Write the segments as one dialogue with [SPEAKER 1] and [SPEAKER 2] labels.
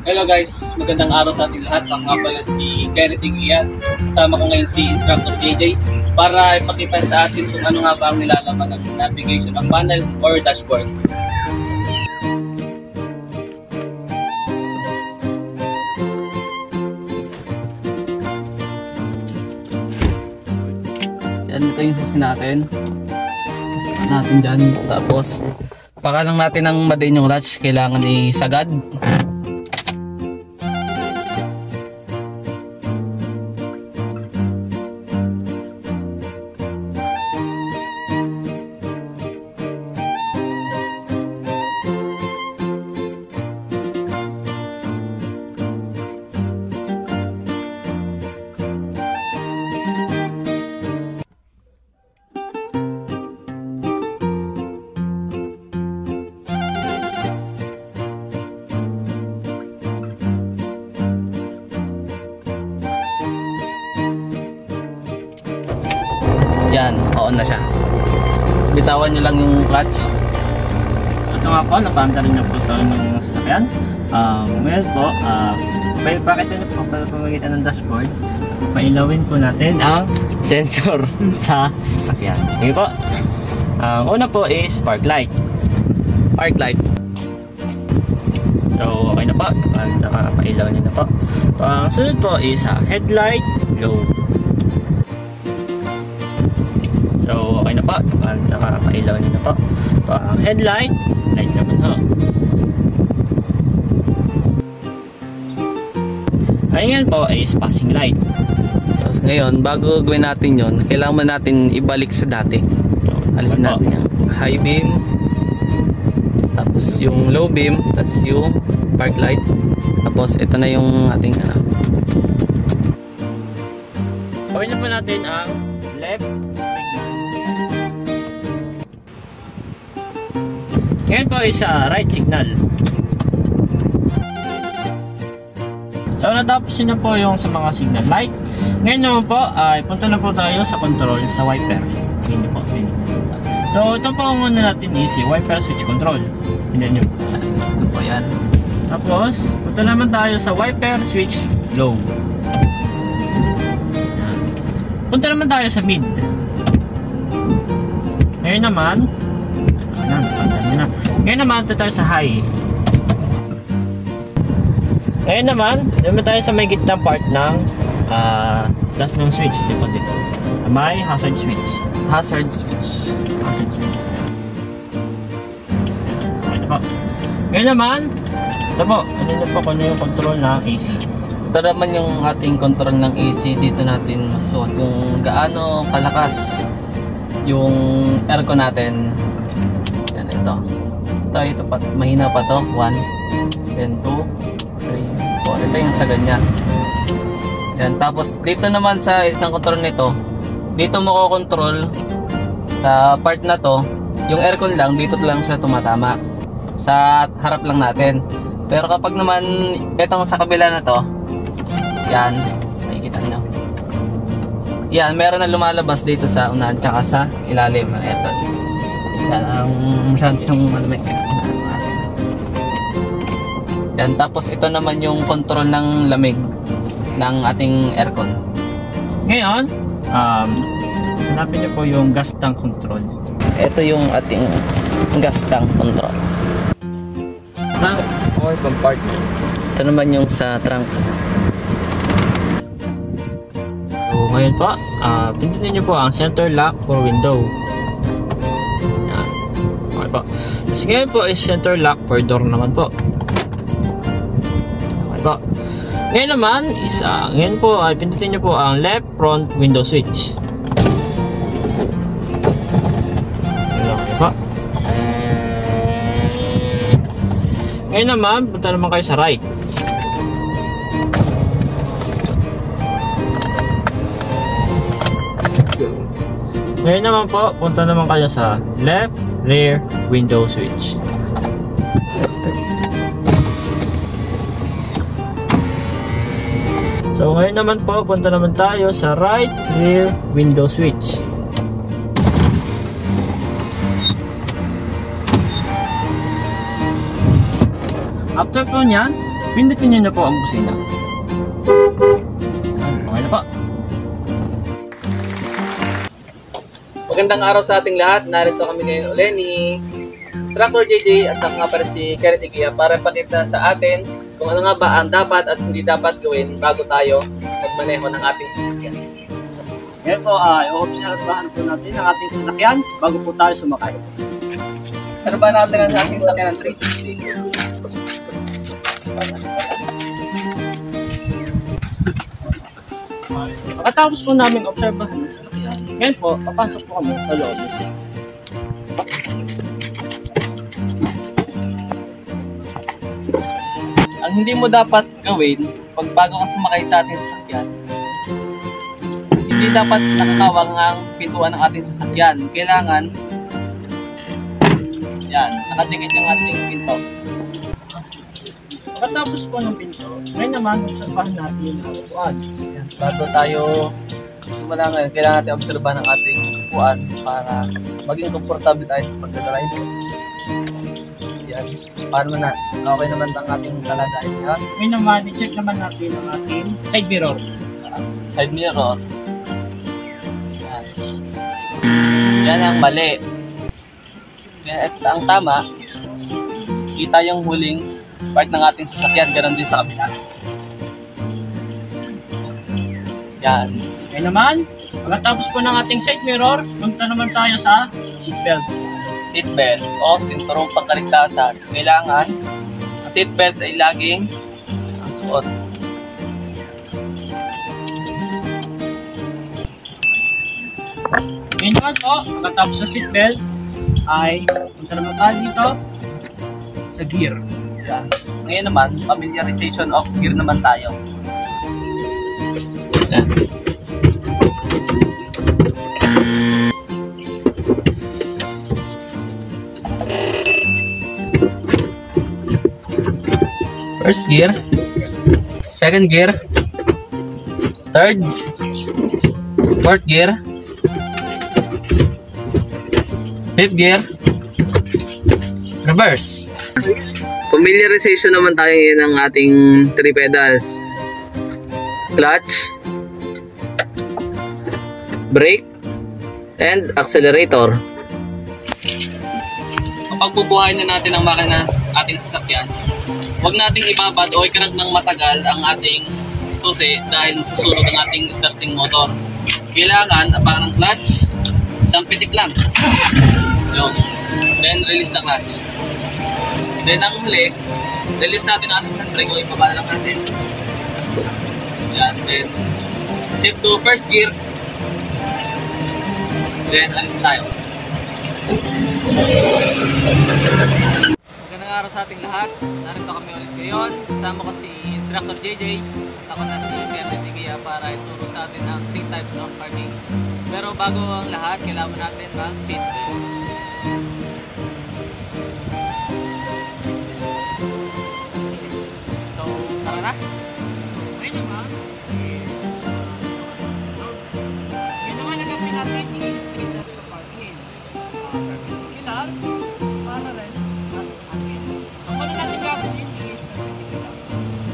[SPEAKER 1] Hello guys, magandang araw sa ating lahat. Ako nga pala si Kenneth Iglian. Kasama ko ngayon si Instructor JJ para ipakita sa atin kung ano nga ba ang nilalaman ng navigation ng panel or dashboard. Yan, ito yung susi natin. Susi natin dyan. Tapos, pakalang natin ng madain yung latch. Kailangan isagad. Yan, on na siya. Tapos bitawan nyo lang yung clutch.
[SPEAKER 2] Ito nga po, napanda rin na po ito ng sasakyan. Ngayon po, pakita nyo po pamagitan ng dashboard. Pailawin po natin ang sensor sa sasakyan. Sige po. Ang una po is park light.
[SPEAKER 1] Park light.
[SPEAKER 2] So, okay na po. Nakapailaw nyo na po. Ang sunod po is headlight low. So, okay na po. Nakapailaw nyo na po. Ang headlight, light naman ho. Ayan po is passing light.
[SPEAKER 1] So, ngayon, bago gawin natin yon, kailangan natin ibalik sa dati. Alisin natin yung high beam, tapos yung low beam, tapos yung park light. Tapos, ito na yung ating
[SPEAKER 2] Gawin na po natin ang left signal. Ngayon po is right signal. So natapos nyo na po yung sa mga signal light. Ngayon naman po ay punta na po tayo sa control sa wiper. Hindi po. So ito po muna natin is wiper switch control. Hindi nyo po.
[SPEAKER 1] Ito po yan.
[SPEAKER 2] Tapos punta naman tayo sa wiper switch low. Yan. Punta naman tayo sa mid. Ngayon naman Ngayon naman, tayo sa high. Ngayon naman, naman tayo sa may gitnang part ng last ng switch. Dito. May hazard switch.
[SPEAKER 1] Hazard switch.
[SPEAKER 2] Hazard switch. Okay na po. Ngayon naman, ito po. Ano na po kung ano yung control ng AC.
[SPEAKER 1] Ito naman yung ating control ng AC. Dito natin masuot kung gaano kalakas yung aircon natin. Yan, ito. Ito pa, mahina pa to. 1, then 2, 3, 4. Ito yung sagad niya. Yan, tapos dito naman sa isang control nito, dito mo ko-control sa part na to, yung aircon lang, dito lang siya tumatama. Sa harap lang natin. Pero kapag naman itong sa kabila na to, yan, makikita nyo. Yan, meron na lumalabas dito sa unahan tsaka sa ilalim. Ito. Yan, ang masyadong yung natin. Yan, tapos ito naman yung control ng lamig ng ating aircon.
[SPEAKER 2] Ngayon, hanapin niyo po yung gas tank control.
[SPEAKER 1] Ito yung ating gas tank control.
[SPEAKER 2] Tank or compartment.
[SPEAKER 1] Ito naman yung sa trunk.
[SPEAKER 2] So, ngayon po, pindutin niyo po ang center lock for window. Yan. Okay po. Tapos ngayon po is center lock for door naman po. Okay po. Ngayon naman is, ngayon po ay pindutin niyo po ang left front window switch. Okay po. Ngayon naman, punta naman kayo sa right. Ngayon naman po, punta naman kayo sa left rear window switch. So ngayon naman po, punta naman tayo sa right rear window switch. After po nyan, Pindutin nyo na po ang busina. Okay na po.
[SPEAKER 1] Magandang araw sa ating lahat. Narito kami ngayon ulit ni Instructor JJ at ako nga para si Kenneth Igia para pakita sa atin kung ano nga ba ang dapat at hindi dapat gawin bago tayo magmaneho ng ating sasakyan.
[SPEAKER 2] Ngayon po, i-obserbahan po natin ang ating sasakyan bago po tayo sumakay.
[SPEAKER 1] Ano ba natin ang ating sasakyan ng 360?
[SPEAKER 2] Pagkatapos po namin obserbahan ang sasakyan, ngayon po, papasok po kami sa loob ng sasakyan.
[SPEAKER 1] Ang hindi mo dapat gawin pag bago ka sumakay sa ating sasakyan, hindi dapat nakakawang ang pintuan ng ating sasakyan. Kailangan yan, nakadikit yung ating pinto.
[SPEAKER 2] Pagkatapos po ng pinto, ngayon naman obserbahan natin ang upuan.
[SPEAKER 1] Yan, bago tayo simula ngayon, kailangan natin obserbahan ang ating upuan para maging komportable tayo sa pagdadrive. Yan, paano na? Okay naman ang ating kalagayan. Yes?
[SPEAKER 2] Ngayon naman, i-check naman natin ang ating side mirror.
[SPEAKER 1] Side mirror. Yan. Yan ang mali. Yan, at ang tama, kita yung huling part ng ating sasakyan, ganoon din sa kabila. Yan.
[SPEAKER 2] Ngayon naman, pagkatapos po ng ating side mirror, punta naman tayo sa seatbelt.
[SPEAKER 1] Seatbelt o sinturong pangkaligtasan. Kailangan ang seatbelt ay laging suot.
[SPEAKER 2] Ngayon naman po, pagkatapos sa seatbelt, ay punta naman tayo dito sa gear.
[SPEAKER 1] Yan. Ngayon naman, familiarization of gear naman tayo. Yan. First gear, second gear, third, fourth gear, fifth gear, reverse. Familiarization naman tayo ngayon ng ating 3 pedals. Clutch, brake, and accelerator. Kapag bubuhayin na natin ang makina ating sasakyan, huwag nating ibabad o ikarag ng matagal ang ating susi dahil susulog ang ating starting motor. Kailangan apakan ng clutch, isang pitik lang. Yun. Then release the clutch. Then ang huli, release natin ang ating handbrake o ibaba lang natin. Yan. Then shift to first gear. Then alis tayo. Magandang araw sa ating lahat. Narito kami ulit ngayon. Kasama ko si Instructor JJ. Ako na si Kenneth Igia para ituro sa atin ang 3 types of parking. Pero bago ang lahat, kailangan natin mag seatbelt. So, tara na.
[SPEAKER 2] Ngayon naman, nagagawin natin yung 3 types of parking. Perpendicular, parallel, at angle. Ang ano natin gagawin is perpendicular.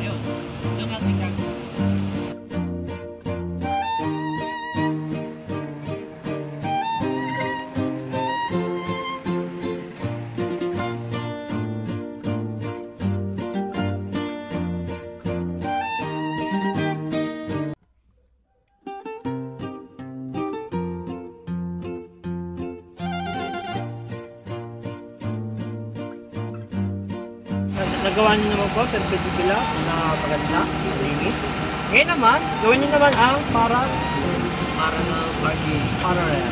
[SPEAKER 2] Ayun, yung natin gagawin. Nagawa niyo naman po, perpendicular, na maganda, malinis. Ngayon naman, gawin niyo naman ang
[SPEAKER 1] Parallel parking.
[SPEAKER 2] parallel.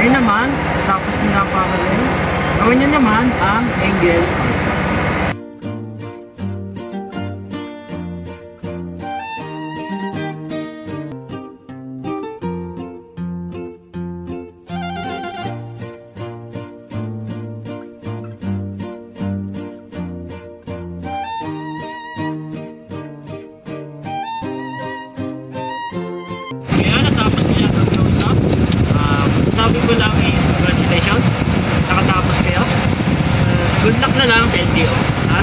[SPEAKER 2] Ngayon naman, tapos nyo na ang parallel, gawin nyo naman ang angle. Ngayon, natapos nyo yung gagawin ito. Sabi ko lang is congratulations. Nakatapos kayo. Good luck na lang sa LTO. Ha?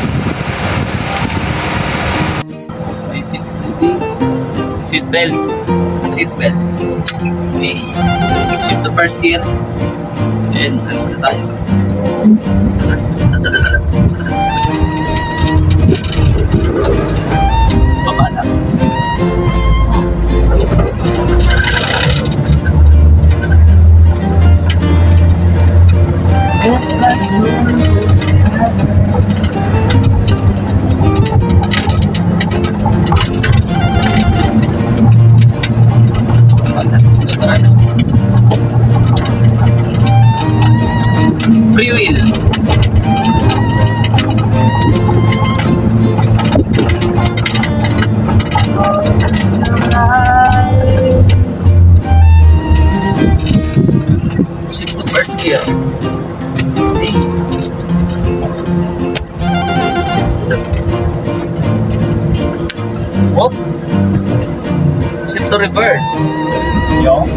[SPEAKER 1] Basic duty. Seatbelt. Seatbelt. Okay. Shift to first gear. And alis na tayo. Baba lang. Free wheel. Shift to first gear. Whoop. Shift to reverse.
[SPEAKER 2] Yung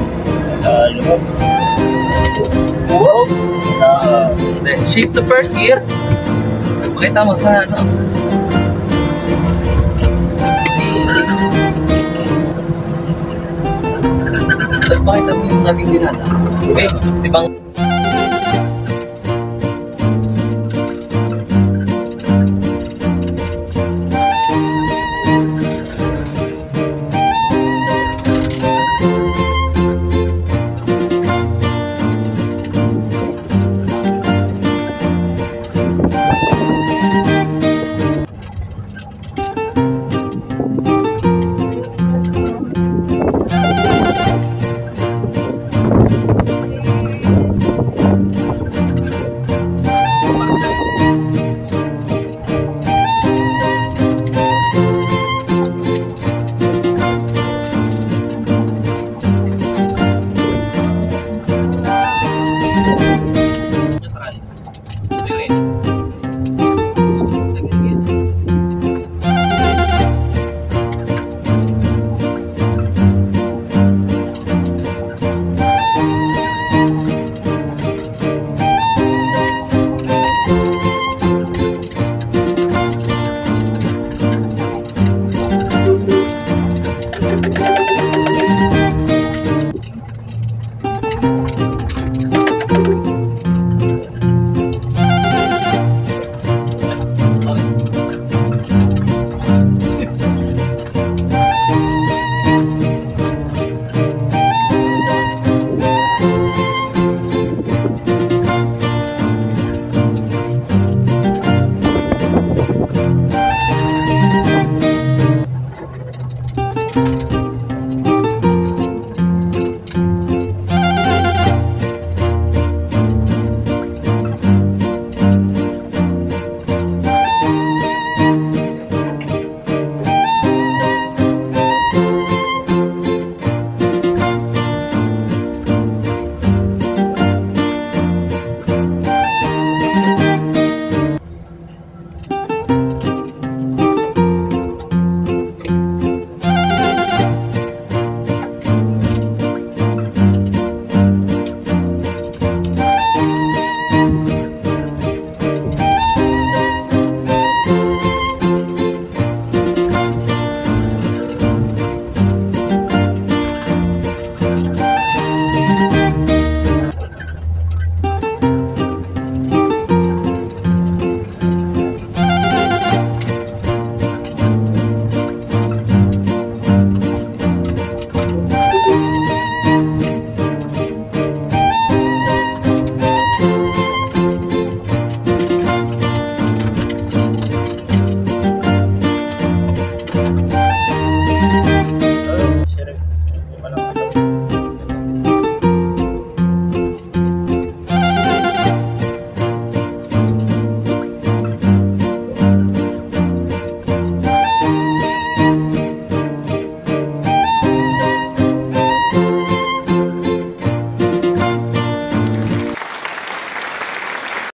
[SPEAKER 2] lumog.
[SPEAKER 1] Whoop. Then shift to first gear. Pakita mo sa ano. Pakita mo yung naging dinata. Okay, ibang